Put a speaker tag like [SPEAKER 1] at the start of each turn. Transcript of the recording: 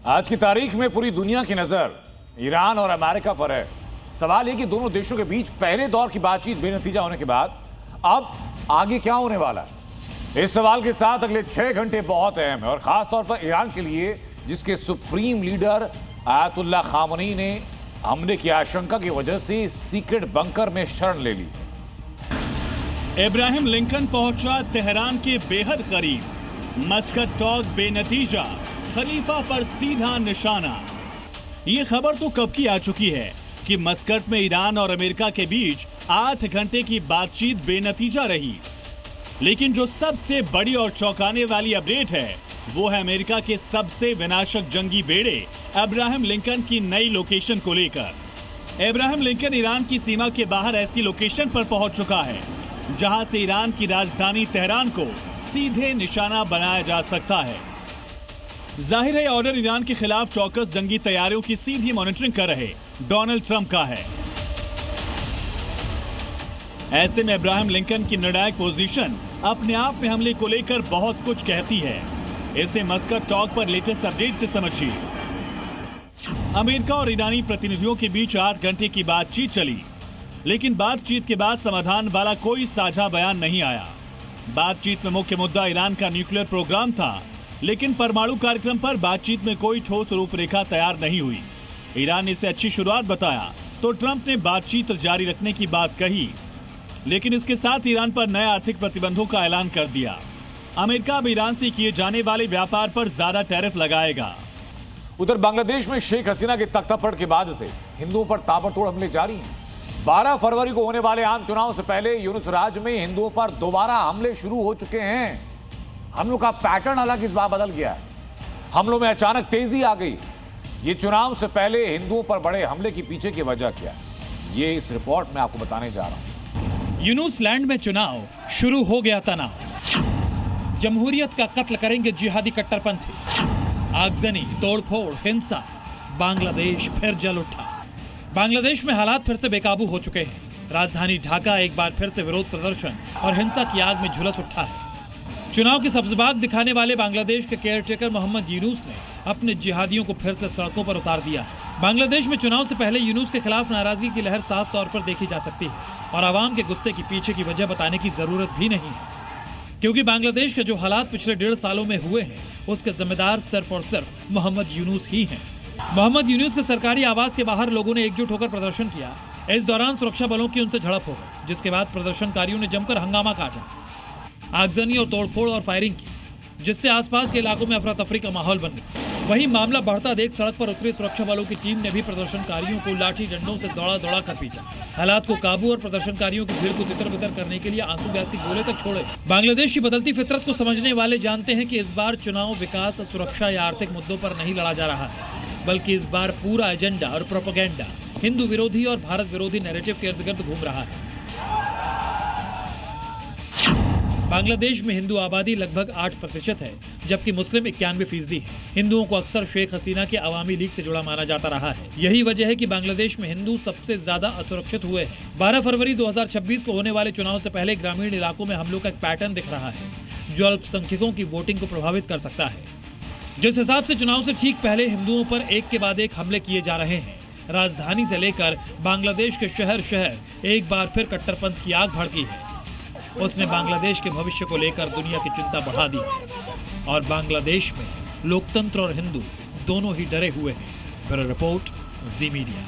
[SPEAKER 1] आज की तारीख में पूरी दुनिया की नजर ईरान और अमेरिका पर है। सवाल यह कि दोनों देशों के बीच पहले दौर की बातचीत बेनतीजा होने के बाद अब आगे क्या होने वाला है। इस सवाल के साथ अगले 6 घंटे बहुत अहम है और खास तौर पर ईरान के लिए, जिसके सुप्रीम लीडर आयतुल्लाह खामनेई ने हमले की आशंका की वजह से सीक्रेट बंकर में शरण ले ली।
[SPEAKER 2] इब्राहिम लिंकन पहुंचा तेहरान के बेहद करीब। मस्कट टॉक बेनतीजा, खलीफा पर सीधा निशाना। ये खबर तो कब की आ चुकी है कि मस्कट में ईरान और अमेरिका के बीच 8 घंटे की बातचीत बेनतीजा रही। लेकिन जो सबसे बड़ी और चौंकाने वाली अपडेट है वो है अमेरिका के सबसे विनाशक जंगी बेड़े इब्राहिम लिंकन की नई लोकेशन को लेकर। इब्राहिम लिंकन ईरान की सीमा के बाहर ऐसी लोकेशन पर पहुंच चुका है जहां से ईरान की राजधानी तेहरान को सीधे निशाना बनाया जा सकता है। जाहिर है ऑर्डर ईरान के खिलाफ चौकस जंगी तैयारियों की सीधी मॉनिटरिंग कर रहे डोनाल्ड ट्रंप का है। ऐसे में इब्राहिम लिंकन की निर्णायक पोजीशन अपने आप में हमले को लेकर बहुत कुछ कहती है। इसे मस्कट टॉक पर लेटेस्ट अपडेट से समझिए। अमेरिका और ईरानी प्रतिनिधियों के बीच 8 घंटे की बातचीत चली, लेकिन बातचीत के बाद समाधान वाला कोई साझा बयान नहीं आया। बातचीत में मुख्य मुद्दा ईरान का न्यूक्लियर प्रोग्राम था, लेकिन परमाणु कार्यक्रम पर बातचीत में कोई ठोस रूपरेखा तैयार नहीं हुई। ईरान ने इसे अच्छी शुरुआत बताया तो ट्रंप ने बातचीत जारी रखने की बात कही, लेकिन इसके साथ ईरान पर नए आर्थिक प्रतिबंधों का ऐलान कर दिया। अमेरिका अब ईरान से किए जाने वाले व्यापार पर ज्यादा टैरिफ लगाएगा।
[SPEAKER 1] उधर बांग्लादेश में शेख हसीना के तख्तापलट के बाद से हिंदुओं पर ताबड़तोड़ हमले जारी हैं। 12 फरवरी को होने वाले आम चुनाव से पहले यूनुस राज में हिंदुओं पर दोबारा हमले शुरू हो चुके हैं। हमलों का पैटर्न अलग इस बार बदल गया है। हमलों में अचानक तेजी आ गई। ये चुनाव से पहले हिंदुओं पर बड़े हमले के पीछे की वजह क्या है, ये इस रिपोर्ट में आपको बताने जा रहा हूं।
[SPEAKER 2] यूनुस लैंड में चुनाव शुरू हो गया तनाव। जमहूरियत का कत्ल करेंगे जिहादी कट्टरपंथी। आगजनी, तोड़फोड़, हिंसा। बांग्लादेश फिर जल उठा। बांग्लादेश में हालात फिर से बेकाबू हो चुके हैं। राजधानी ढाका एक बार फिर से विरोध प्रदर्शन और हिंसा की आग में झुलस उठा है। चुनाव की सब्जबाग दिखाने वाले बांग्लादेश के केयरटेकर मोहम्मद यूनुस ने अपने जिहादियों को फिर से सड़कों पर उतार दिया है। बांग्लादेश में चुनाव से पहले यूनुस के खिलाफ नाराजगी की लहर साफ तौर पर देखी जा सकती है और आवाम के गुस्से के पीछे की वजह बताने की जरूरत भी नहीं है, क्योंकि बांग्लादेश के जो हालात पिछले 1.5 सालों में हुए हैं उसके जिम्मेदार सिर्फ और सिर्फ मोहम्मद यूनुस ही हैं। मोहम्मद यूनुस के सरकारी आवास के बाहर लोगों ने एकजुट होकर प्रदर्शन किया। इस दौरान सुरक्षा बलों की उनसे झड़प हो गई, जिसके बाद प्रदर्शनकारियों ने जमकर हंगामा काटा, आगजनी और तोड़फोड़ और फायरिंग की, जिससे आसपास के इलाकों में अफरा तफरी का माहौल बन गया। वहीं मामला बढ़ता देख सड़क पर उतरी सुरक्षा बलों की टीम ने भी प्रदर्शनकारियों को लाठी डंडों से दौड़ा कर पीटा। हालात को काबू और प्रदर्शनकारियों की भीड़ को तितर-बितर करने के लिए आंसू गैस के गोले तक छोड़े। बांग्लादेश की बदलती फितरत को समझने वाले जानते हैं कि इस बार चुनाव विकास, सुरक्षा या आर्थिक मुद्दों पर नहीं लड़ा जा रहा है, बल्कि इस बार पूरा एजेंडा और प्रोपेगेंडा हिंदू विरोधी और भारत विरोधी नैरेटिव के इर्द-गिर्द घूम रहा है। बांग्लादेश में हिंदू आबादी लगभग 8% है, जबकि मुस्लिम 91% है। हिंदुओं को अक्सर शेख हसीना के अवामी लीग से जुड़ा माना जाता रहा है। यही वजह है कि बांग्लादेश में हिंदू सबसे ज्यादा असुरक्षित हुए हैं। 12 फरवरी 2026 को होने वाले चुनाव से पहले ग्रामीण इलाकों में हमलों का एक पैटर्न दिख रहा है, जो अल्पसंख्यकों की वोटिंग को प्रभावित कर सकता है। जिस हिसाब से चुनाव से ठीक पहले हिंदुओं पर एक के बाद एक हमले किए जा रहे हैं, राजधानी से लेकर बांग्लादेश के शहर शहर एक बार फिर कट्टरपंथ की आग भड़की है। उसने बांग्लादेश के भविष्य को लेकर दुनिया की चिंता बढ़ा दी है और बांग्लादेश में लोकतंत्र और हिंदू दोनों ही डरे हुए हैं। ब्यूरो रिपोर्ट, जी मीडिया।